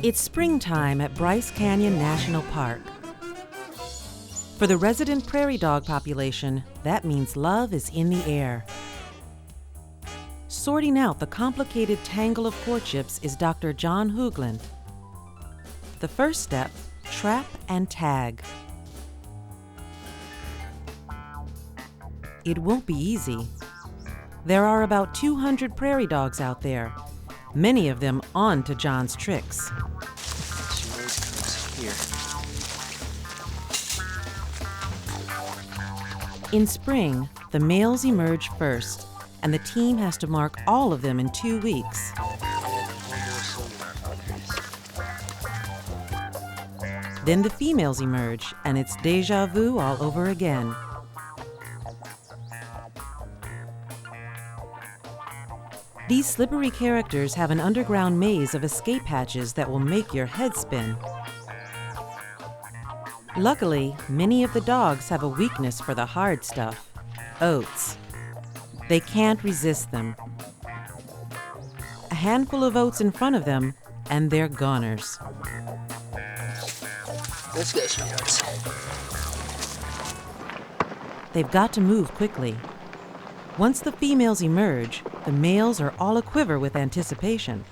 It's springtime at Bryce Canyon National Park. For the resident prairie dog population, that means love is in the air. Sorting out the complicated tangle of courtships is Dr. John Hoogland. The first step, trap and tag. It won't be easy. There are about 200 prairie dogs out there, many of them on to John's tricks. She always comes here. In spring, the males emerge first, and the team has to mark all of them in 2 weeks. Then the females emerge, and it's déjà vu all over again. These slippery characters have an underground maze of escape hatches that will make your head spin. Luckily, many of the dogs have a weakness for the hard stuff, oats. They can't resist them. A handful of oats in front of them, and they're goners. Let's go, sweethearts. They've got to move quickly. Once the females emerge, the males are all aquiver with anticipation,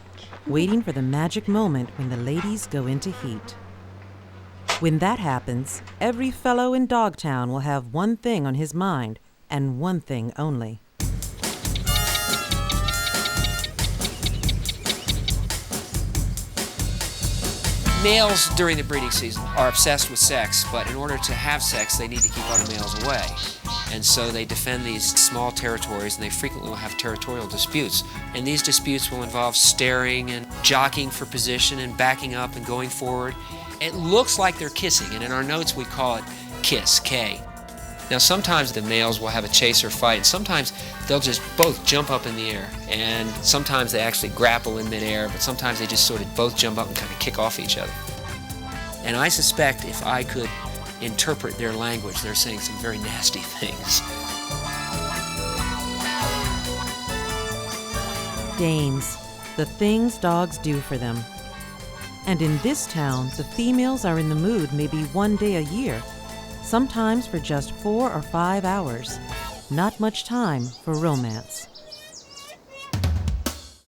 waiting for the magic moment when the ladies go into heat. When that happens, every fellow in Dogtown will have one thing on his mind, and one thing only. Males during the breeding season are obsessed with sex, but in order to have sex, they need to keep other males away. And so they defend these small territories, and they frequently will have territorial disputes. And these disputes will involve staring and jockeying for position and backing up and going forward. It looks like they're kissing, and in our notes we call it kiss, K. Now sometimes the males will have a chase or fight, and sometimes they'll just both jump up in the air. And sometimes they actually grapple in midair, but sometimes they just sort of both jump up and kind of kick off each other. And I suspect if I could interpret their language, they're saying some very nasty things. Dames, the things dogs do for them. And in this town, the females are in the mood maybe one day a year, sometimes for just 4 or 5 hours. Not much time for romance.